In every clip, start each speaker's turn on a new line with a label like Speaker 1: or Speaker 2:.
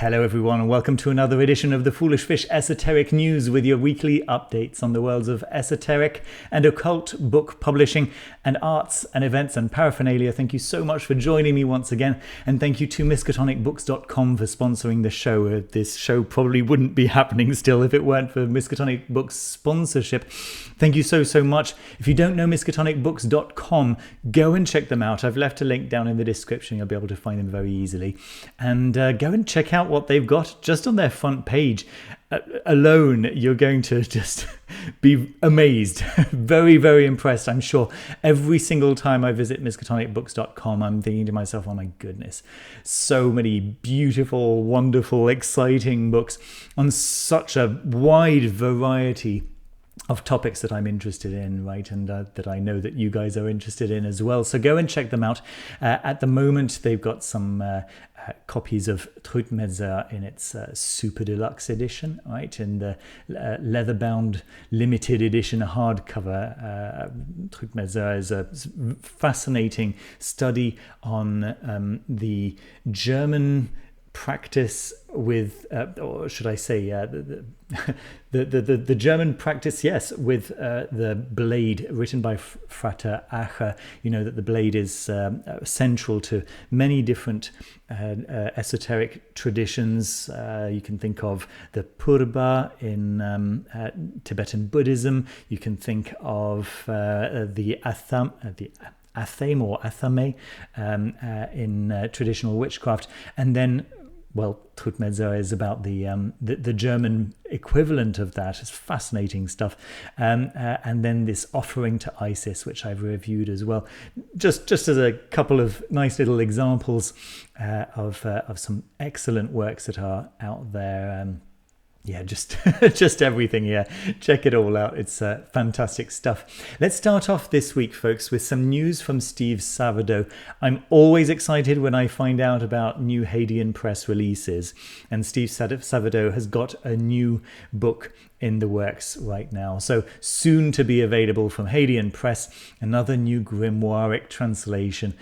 Speaker 1: Hello everyone and welcome to another edition of the Foolish Fish Esoteric News with your weekly updates on the worlds of esoteric and occult book publishing and arts and events and paraphernalia. Thank you so much for joining me once again, and thank you to miskatonicbooks.com for sponsoring the show. This show probably wouldn't be happening still if it weren't for Miskatonic Books sponsorship. Thank you so much. If you don't know miskatonicbooks.com, go and check them out. I've left a link down in the description. You'll be able to find them very easily. And go and check out what they've got just on their front page. Alone, you're going to just be amazed. Very impressed, I'm sure. Every single time I visit miskatonicbooks.com, I'm thinking to myself, oh my goodness, so many beautiful, wonderful, exciting books on such a wide variety of topics that I'm interested in, right, and that I know that you guys are interested in as well. So go and check them out. At the moment, they've got some copies of Trutmesser in its super deluxe edition, right, in the leather-bound limited edition hardcover. Trutmesser is a fascinating study on the German practice with, or should I say, the German practice, yes, with the blade, written by Frater Acher. You know that the blade is central to many different esoteric traditions. You can think of the Purba in Tibetan Buddhism. You can think of the Athame or Athame in traditional witchcraft, and then, well, Trutmesser is about the German equivalent of that. It's fascinating stuff. And then this offering to Isis, which I've reviewed as well. Just as a couple of nice little examples of some excellent works that are out there. Yeah, just everything. Yeah, check it all out. It's fantastic stuff. Let's start off this week, folks, with some news from Steve Savardo. I'm always excited when I find out about new Hadean press releases, and Steve Savardo has got a new book in the works right now. So soon to be available from Hadean Press, another new grimoiric translation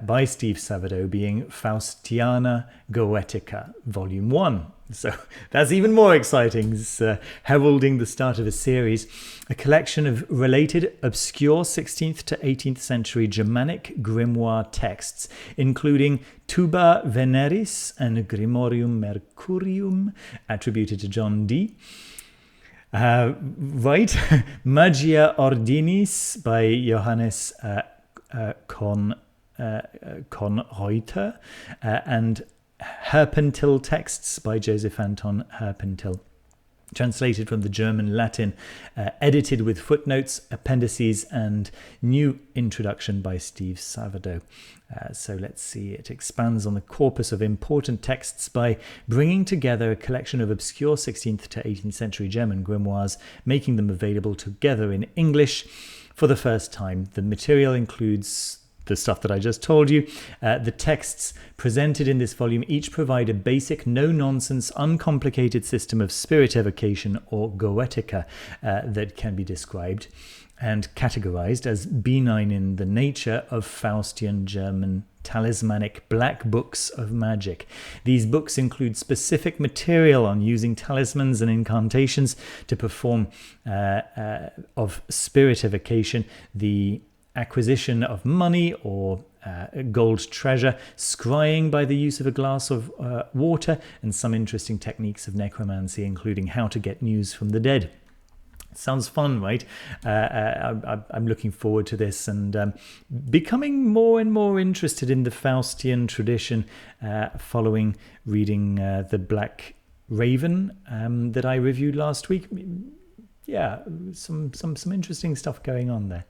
Speaker 1: by Steve Savardo, being Faustina Goetica, Volume 1. So that's even more exciting. It's heralding the start of a series, a collection of related obscure 16th to 18th century Germanic grimoire texts, including Tuba Veneris and Grimorium Mercurium, attributed to John Dee. Right, Magia Ordinis by Johannes Konreuter, and Herpentil texts by Joseph Anton Herpentil, translated from the German Latin, edited with footnotes, appendices, and new introduction by Steve Savardo. So let's see, it expands on the corpus of important texts by bringing together a collection of obscure 16th to 18th century German grimoires, making them available together in English for the first time. The material includes the stuff that I just told you. The texts presented in this volume each provide a basic, no-nonsense, uncomplicated system of spirit evocation, or Goetica, that can be described and categorized as benign in the nature of Faustian German talismanic black books of magic. These books include specific material on using talismans and incantations to perform of spirit evocation, the acquisition of money or gold treasure, scrying by the use of a glass of water, and some interesting techniques of necromancy, including how to get news from the dead. Sounds fun, right? I'm looking forward to this and becoming more and more interested in the Faustian tradition following reading The Black Raven that I reviewed last week. Yeah, some interesting stuff going on there.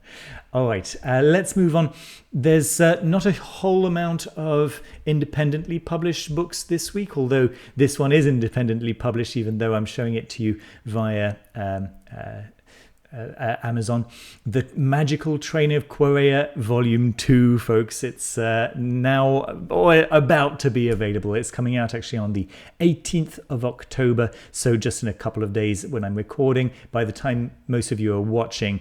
Speaker 1: All right, let's move on. There's not a whole amount of independently published books this week, although this one is independently published, even though I'm showing it to you via Amazon. The Magical Train of Quareia Volume 2, folks. It's now about to be available. It's coming out actually on the 18th of October, so just in a couple of days when I'm recording. By the time most of you are watching,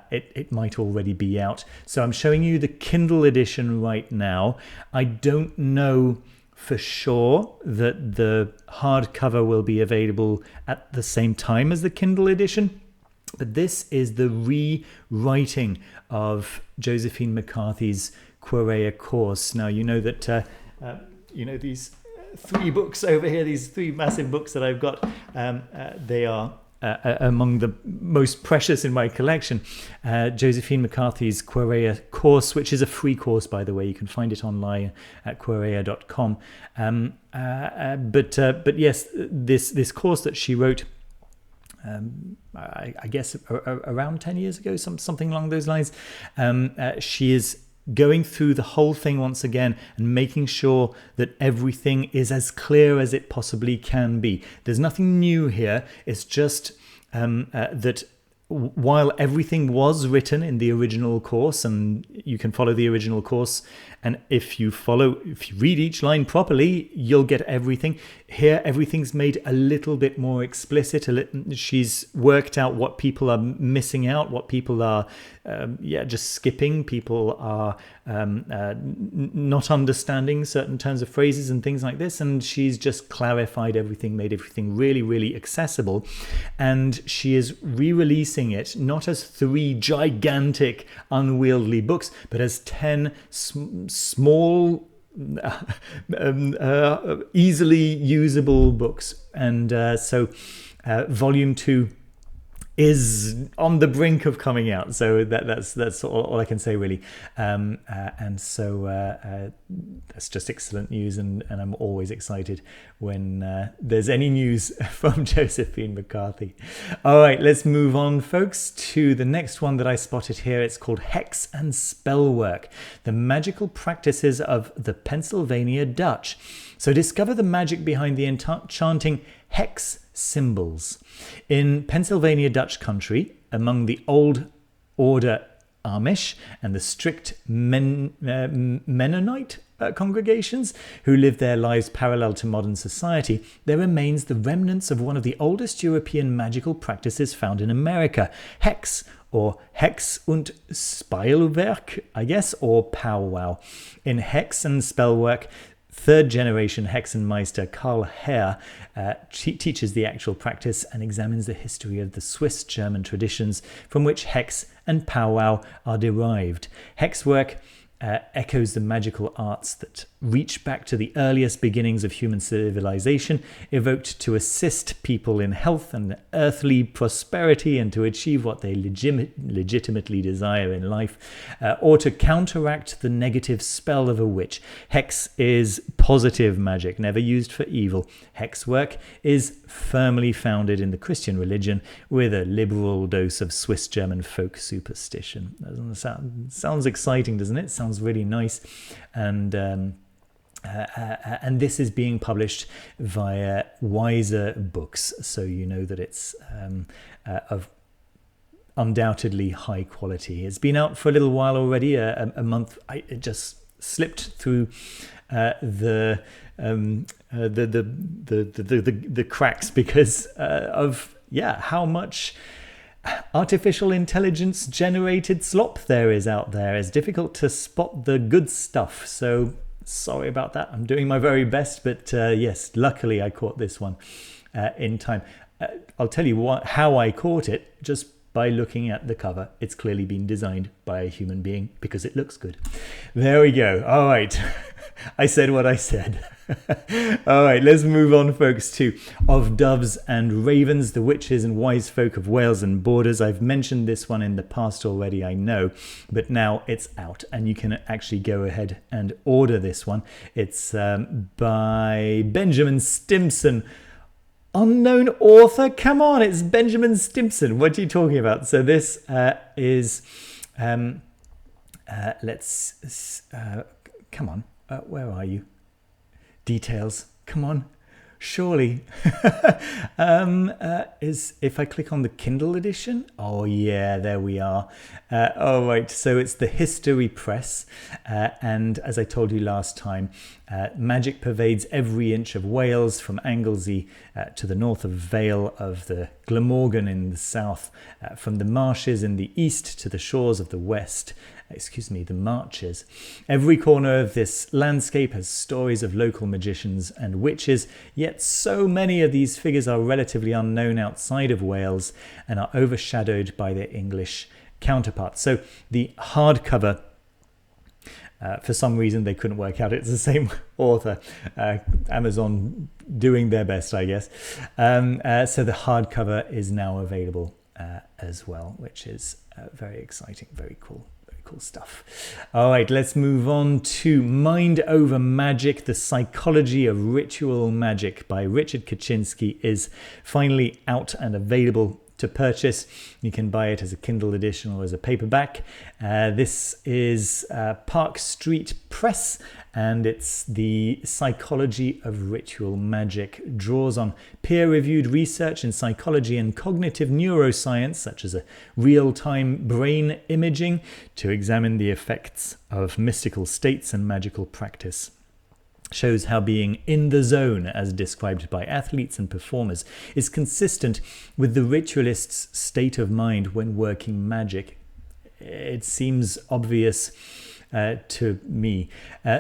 Speaker 1: it might already be out. So I'm showing you the Kindle edition right now. I don't know for sure that the hardcover will be available at the same time as the Kindle edition. But this is the rewriting of Josephine McCarthy's Quareia course. Now, you know that, these 3 books over here, these 3 massive books that I've got, they are among the most precious in my collection. Josephine McCarthy's Quareia course, which is a free course, by the way. You can find it online at quareia.com. But yes, this course that she wrote, I guess around 10 years ago, something along those lines. She is going through the whole thing once again and making sure that everything is as clear as it possibly can be. There's nothing new here. It's just that while everything was written in the original course, and you can follow the original course, and if you read each line properly, you'll get everything. Here, everything's made a little bit more explicit. She's worked out what people are missing out, what people are just skipping. People are not understanding certain terms of phrases and things like this, and she's just clarified everything, made everything really, really accessible. And she is re-releasing it not as 3 gigantic, unwieldy books, but as 10 small, easily usable books. And so volume 2 is on the brink of coming out, so that's all I can say, really. And so that's just excellent news, and I'm always excited when there's any news from Josephine McCarthy. All right, let's move on, folks, to the next one that I spotted here. It's called Hex and Spellwork, the magical practices of the Pennsylvania Dutch. So discover the magic behind the enchanting hex symbols. In Pennsylvania Dutch country, among the old order Amish and the strict Mennonite congregations who live their lives parallel to modern society, there remains the remnants of one of the oldest European magical practices found in America, hex, or Hex und Spellwerk, I guess, or powwow. In Hex and Spellwork, 3rd generation Hexenmeister Karl Herr teaches the actual practice and examines the history of the Swiss German traditions from which hex and powwow are derived. Hexwork echoes the magical arts that reach back to the earliest beginnings of human civilization, evoked to assist people in health and earthly prosperity and to achieve what they legitimately desire in life, or to counteract the negative spell of a witch. Hex is positive magic, never used for evil. Hexwork is firmly founded in the Christian religion with a liberal dose of Swiss German folk superstition. Sounds exciting, doesn't it? Sounds really nice. And this is being published via Wiser Books, so you know that it's of undoubtedly high quality. It's been out for a little while already, a month. It just slipped through the cracks because of how much artificial intelligence generated slop there is out there. It's difficult to spot the good stuff, so sorry about that. I'm doing my very best, but yes, luckily I caught this one in time. I'll tell you how I caught it, just by looking at the cover. It's clearly been designed by a human being because it looks good. There we go. All right. I said what I said. All right, let's move on, folks, to Of Doves and Ravens, the Witches and Wise Folk of Wales and Borders. I've mentioned this one in the past already, I know, but now it's out and you can actually go ahead and order this one. It's by Benjamin Stimson. Unknown author? Come on, it's Benjamin Stimson. What are you talking about? So this is... come on. Where are you? Details. Come on. Surely. Is if I click on the Kindle edition? Oh yeah, there we are. Oh right, so it's the History Press, and as I told you last time, Magick pervades every inch of Wales, from Anglesey to the north of Vale of the Glamorgan in the south, from the marshes in the east to the shores of the west. The marches. Every corner of this landscape has stories of local magicians and witches, yet so many of these figures are relatively unknown outside of Wales and are overshadowed by their English counterparts. So the hardcover, for some reason they couldn't work out it's the same author. Amazon doing their best, I guess. So the hardcover is now available as well, which is very exciting, very cool. Cool stuff. All right, let's move on to Mind Over Magic, The Psychology of Ritual Magic by Richard Kaczynski is finally out and available to purchase. You can buy it as a Kindle edition or as a paperback. This is Park Street Press, and it's The Psychology of Ritual Magic. Draws on peer-reviewed research in psychology and cognitive neuroscience, such as a real-time brain imaging, to examine the effects of mystical states and magical practice. Shows how being in the zone, as described by athletes and performers, is consistent with the ritualist's state of mind when working magic. It seems obvious to me.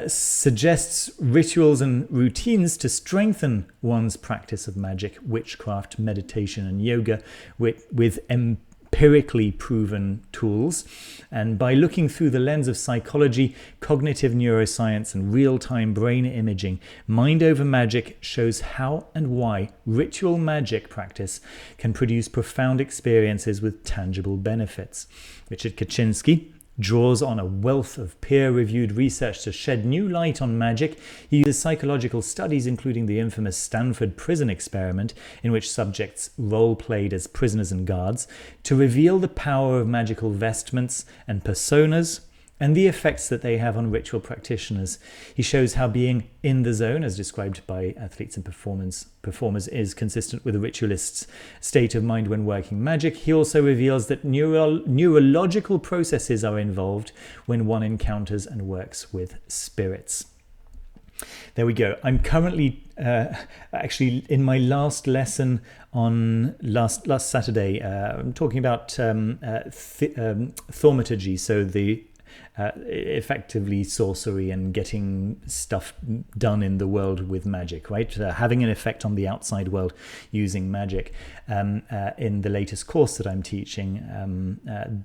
Speaker 1: Suggests rituals and routines to strengthen one's practice of magic, witchcraft, meditation and yoga with empirically proven tools. And by looking through the lens of psychology, cognitive neuroscience and real-time brain imaging, Mind Over Magic shows how and why ritual magic practice can produce profound experiences with tangible benefits. Richard Kaczynski draws on a wealth of peer-reviewed research to shed new light on magic. He uses psychological studies, including the infamous Stanford prison experiment, in which subjects role-played as prisoners and guards, to reveal the power of magical vestments and personas and the effects that they have on ritual practitioners. He shows how being in the zone, as described by athletes and performers, is consistent with a ritualist's state of mind when working magic. He also reveals that neurological processes are involved when one encounters and works with spirits. There we go. I'm currently actually in my last lesson on last Saturday. I'm talking about thaumaturgy, so the effectively sorcery and getting stuff done in the world with magic, right? Having an effect on the outside world using magic. In the latest course that I'm teaching,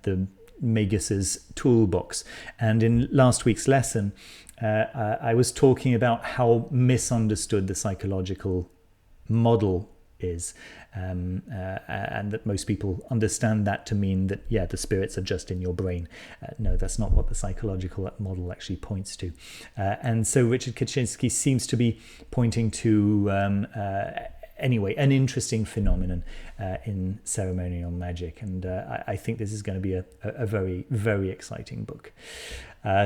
Speaker 1: the Magus's Toolbox. And in last week's lesson, I was talking about how misunderstood the psychological model is, and that most people understand that to mean that, yeah, the spirits are just in your brain. No, that's not what the psychological model actually points to. And so Richard Kaczynski seems to be pointing to, anyway, an interesting phenomenon in ceremonial magic. And I think this is going to be a very, very exciting book.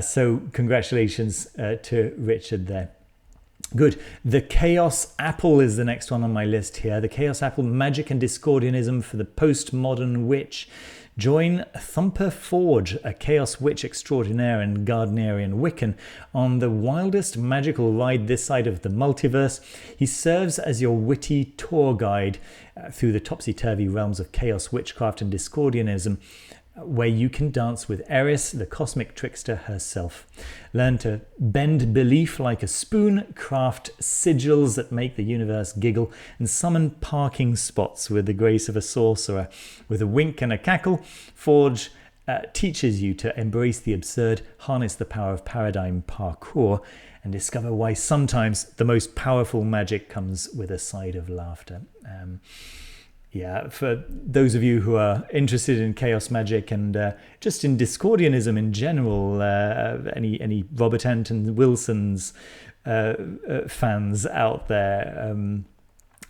Speaker 1: So congratulations to Richard there. Good. The Chaos Apple is the next one on my list here. The Chaos Apple, Magic and Discordianism for the Postmodern Witch. Join Thumper Forge, a Chaos Witch extraordinaire and Gardnerian Wiccan, on the wildest magical ride this side of the multiverse. He serves as your witty tour guide through the topsy-turvy realms of chaos, witchcraft and Discordianism, where you can dance with Eris, the cosmic trickster herself. Learn to bend belief like a spoon, craft sigils that make the universe giggle, and summon parking spots with the grace of a sorcerer. With a wink and a cackle, Forge teaches you to embrace the absurd, harness the power of paradigm parkour, and discover why sometimes the most powerful magic comes with a side of laughter. Yeah, for those of you who are interested in chaos magic and just in Discordianism in general, any Robert Anton Wilson's fans out there,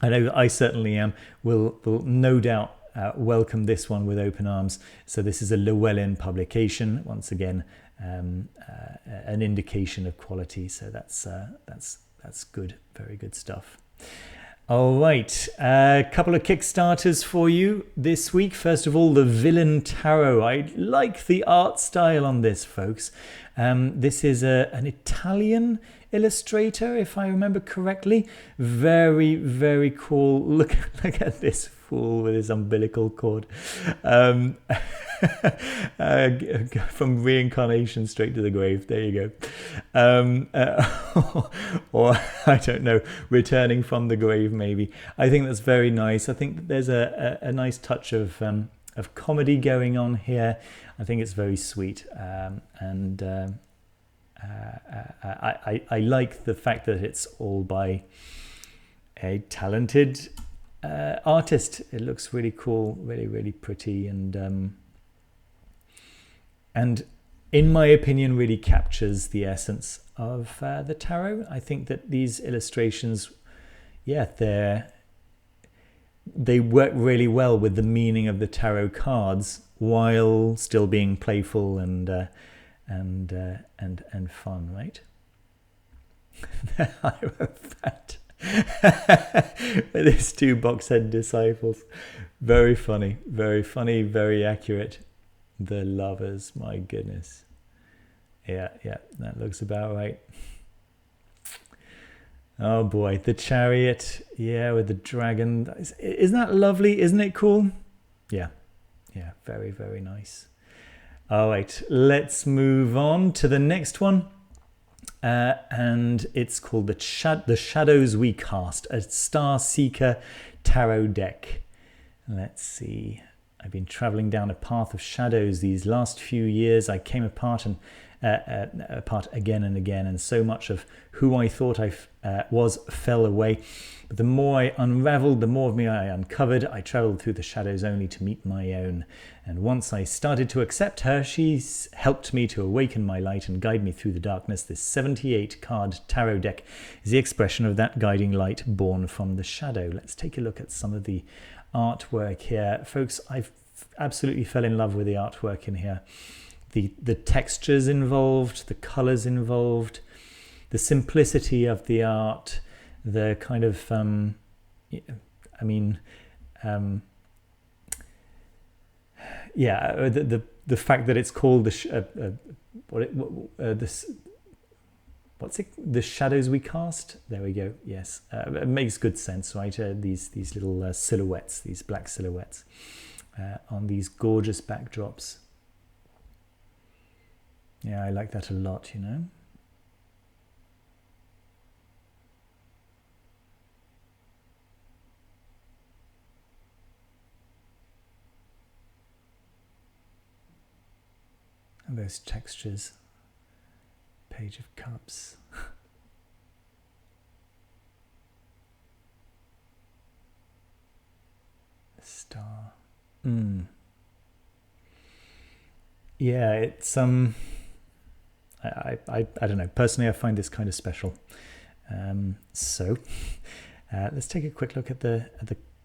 Speaker 1: I know I certainly am, will no doubt welcome this one with open arms. So this is a Llewellyn publication, once again, an indication of quality. So that's good, very good stuff. All right, a couple of Kickstarters for you this week. First of all, the Villain Tarot. I like the art style on this, folks. This is an Italian illustrator, if I remember correctly. Very, very cool. Look at this fool with his umbilical cord. From reincarnation straight to the grave. There you go. Or I don't know, returning from the grave maybe. I think that's very nice. I think that there's a nice touch of comedy going on here. I think it's very sweet, and I like the fact that it's all by a talented artist. It looks really cool, really, really pretty, and in my opinion really captures the essence of the tarot. I think that these illustrations, they work really well with the meaning of the tarot cards while still being playful and fun, right? I wrote that. With his two box-head disciples. Very funny, very accurate. The lovers, my goodness. Yeah, that looks about right. Oh boy, the chariot, with the dragon. Isn't that lovely? Isn't it cool? Yeah, very, very nice. All right, let's move on to the next one. And it's called the Shadows We Cast, a Star Seeker tarot deck. Let's see. I've been traveling down a path of shadows these last few years. I came apart again and again, and so much of who I thought I was fell away. But the more I unraveled, the more of me I uncovered. I traveled through the shadows only to meet my own. And once I started to accept her, she's helped me to awaken my light and guide me through the darkness. This 78-card tarot deck is the expression of that guiding light born from the shadow. Let's take a look at some of the artwork here. Folks, I've absolutely fell in love with the artwork in here. The textures involved, the colors involved, the simplicity of the art, the kind of the fact that it's called the Shadows We Cast. There we go. Yes, it makes good sense, right? These little silhouettes, these black silhouettes on these gorgeous backdrops. Yeah, I like that a lot, you know. And those textures. Page of Cups. The star. Yeah, it's I don't know. Personally, I find this kind of special. So let's take a quick look at the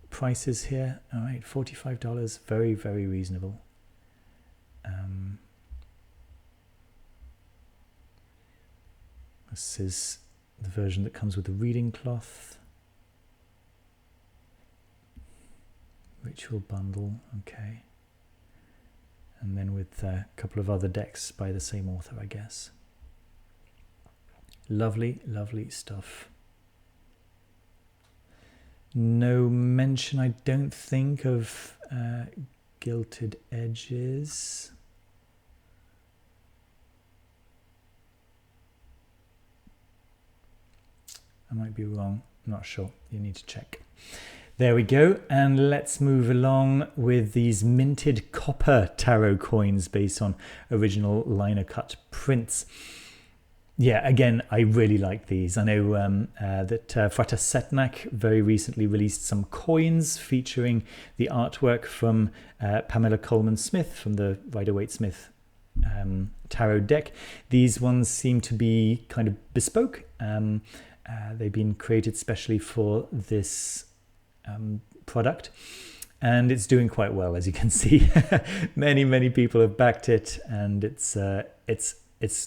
Speaker 1: prices here. All right, $45. Very, very reasonable. This is the version that comes with the reading cloth. Ritual bundle, okay. And then with a couple of other decks by the same author, I guess. Lovely, lovely stuff. No mention, I don't think, of gilded edges. I might be wrong, I'm not sure. You need to check. There we go, and let's move along with these minted copper tarot coins based on original liner cut prints. Yeah, again, I really like these. I know that Frata Setnak very recently released some coins featuring the artwork from Pamela Coleman Smith from the Rider-Waite-Smith tarot deck. These ones seem to be kind of bespoke. They've been created specially for this product, and it's doing quite well, as you can see. many people have backed it, and it's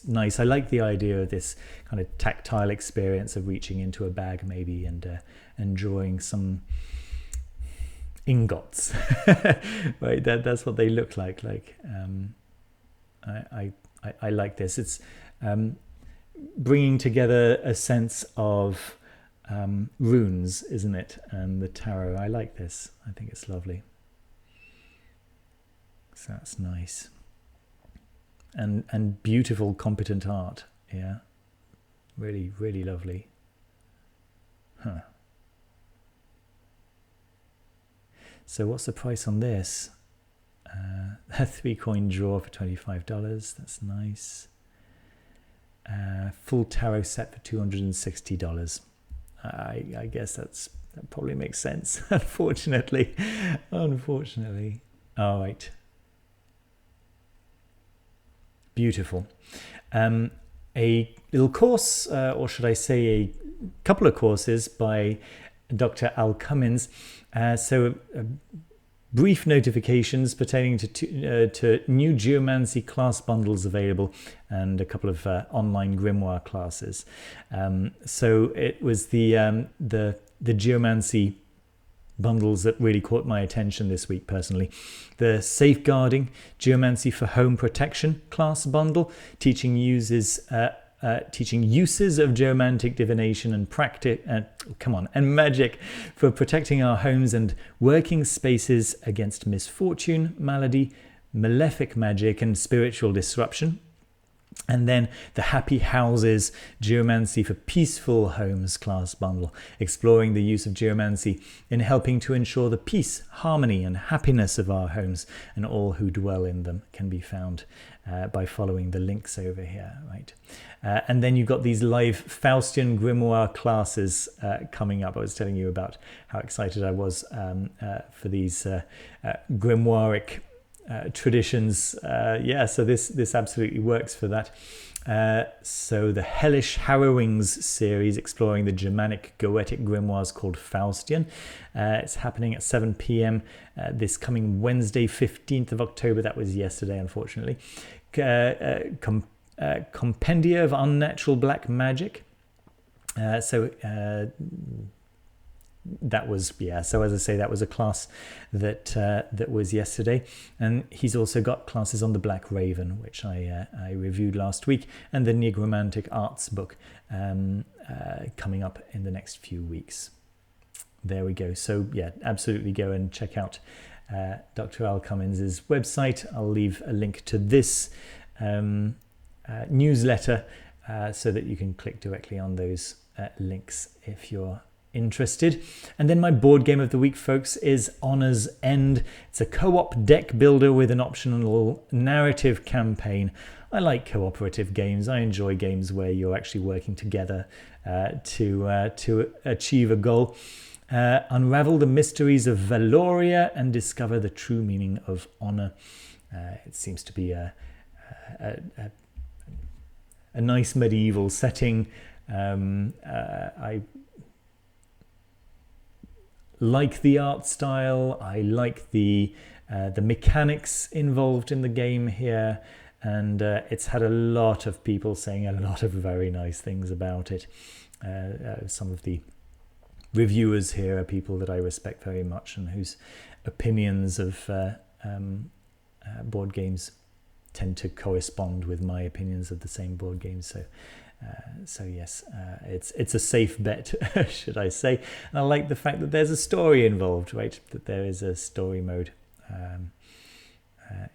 Speaker 1: nice. I like the idea of this kind of tactile experience of reaching into a bag maybe and and drawing some ingots. Right, that's what they look like. I like this. It's bringing together a sense of runes, isn't it? And the tarot. I like this. I think it's lovely. So that's nice. And beautiful, competent art. Yeah, really, really lovely. Huh. So what's the price on this? A 3-coin draw for $25. That's nice. Full tarot set for $260. I guess that probably makes sense. Unfortunately. All right. Beautiful. A little course, or should I say a couple of courses by Dr. Al Cummins. Brief notifications pertaining to new Geomancy class bundles available, and a couple of online grimoire classes. So it was the Geomancy bundles that really caught my attention this week personally. The Safeguarding Geomancy for Home Protection class bundle, teaching uses of geomantic divination and and magic for protecting our homes and working spaces against misfortune, malady, malefic magic, and spiritual disruption. And then the Happy Houses Geomancy for Peaceful Homes class bundle, exploring the use of geomancy in helping to ensure the peace, harmony, and happiness of our homes and all who dwell in them, can be found by following the links over here, right? And then you've got these live Faustian grimoire classes coming up. I was telling you about how excited I was for these grimoiric traditions. So this absolutely works for that. So the Hellish Harrowings series, exploring the Germanic Goetic grimoires called Faustian. It's happening at 7 p.m. This coming Wednesday, 15th of October. That was yesterday, unfortunately. Compendia of Unnatural Black Magic. That was, so as I say, that was a class that was yesterday, and he's also got classes on the Black Raven, which I reviewed last week, and the Nigromantic Arts book coming up in the next few weeks. There we go. So absolutely go and check out Dr. Al Cummins' website. I'll leave a link to this newsletter so that you can click directly on those links if you're interested. And then my board game of the week, folks, is Honor's End. It's a co-op deck builder with an optional narrative campaign. I like cooperative games. I enjoy games where you're actually working together to achieve a goal. Unravel the mysteries of Valoria and discover the true meaning of honor. It seems to be a nice medieval setting. I like the art style. I like the mechanics involved in the game here, and it's had a lot of people saying a lot of very nice things about it. Some of the reviewers here are people that I respect very much and whose opinions of board games tend to correspond with my opinions of the same board games. So yes, it's a safe bet, should I say. And I like the fact that there's a story involved, right? That there is a story mode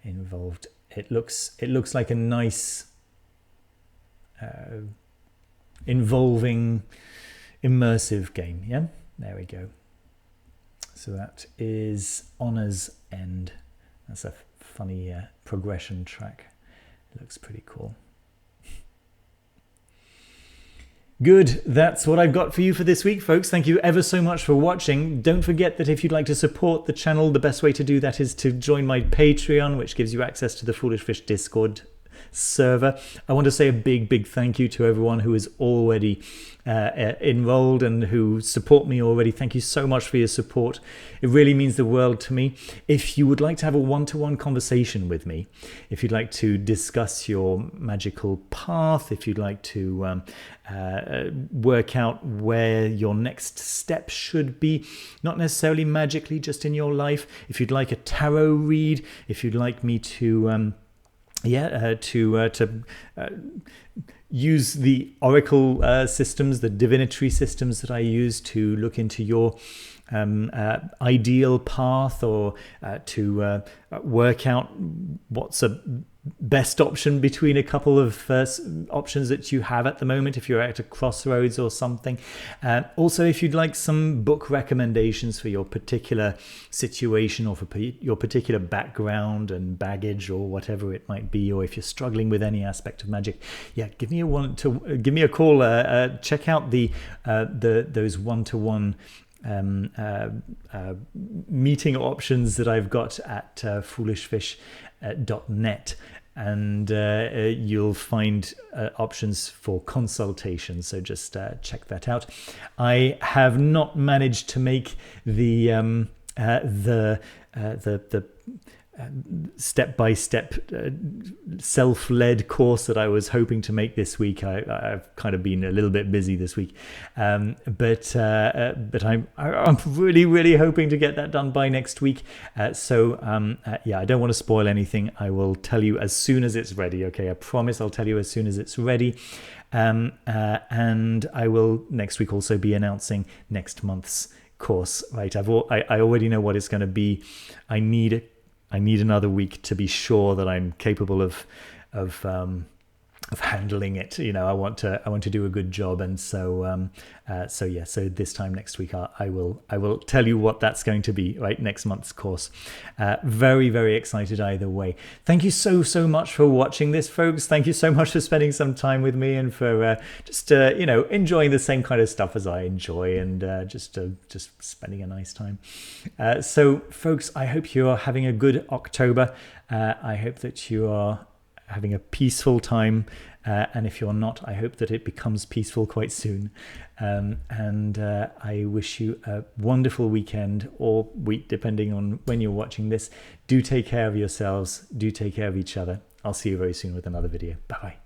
Speaker 1: involved. It looks like a nice, involving, immersive game. Yeah, there we go. So that is Honor's End. That's a funny progression track. It looks pretty cool. Good, that's what I've got for you for this week, folks. Thank you ever so much for watching. Don't forget that if you'd like to support the channel, the best way to do that is to join my Patreon, which gives you access to the Foolish Fish Discord server. I want to say a big thank you to everyone who is already enrolled and who support me already. Thank you so much for your support. It really means the world to me. If you would like to have a one-to-one conversation with me, if you'd like to discuss your magical path, if you'd like to work out where your next step should be, not necessarily magically, just in your life, if you'd like a tarot read, if you'd like me to use the oracle systems, the divinatory systems that I use to look into your ideal path, or to work out what's a best option between a couple of options that you have at the moment, if you're at a crossroads or something. Also, if you'd like some book recommendations for your particular situation, or for your particular background and baggage, or whatever it might be, or if you're struggling with any aspect of magic, give me a call. Check out those one-to-one meeting options that I've got at foolishfish.net, and you'll find options for consultation, so just check that out. I have not managed to make the step-by-step self-led course that I was hoping to make this week. I've kind of been a little bit busy this week, but I'm really hoping to get that done by next week. I don't want to spoil anything. I will tell you as soon as it's ready. Okay, I promise I'll tell you as soon as it's ready. And I will next week also be announcing next month's course. Right, I already know what it's going to be. I need another week to be sure that I'm capable of handling it. I want to do a good job, and so this time next week I will tell you what that's going to be. Right, next month's course. Very excited either way. Thank you so much for watching this, folks. Thank you so much for spending some time with me, and for just enjoying the same kind of stuff as I enjoy, and just spending a nice time. So folks, I hope you are having a good October. I hope that you are having a peaceful time, and if you're not, I hope that it becomes peaceful quite soon. And I wish you a wonderful weekend, or week, depending on when you're watching this. Do take care of yourselves, do take care of each other. I'll see you very soon with another video. Bye bye.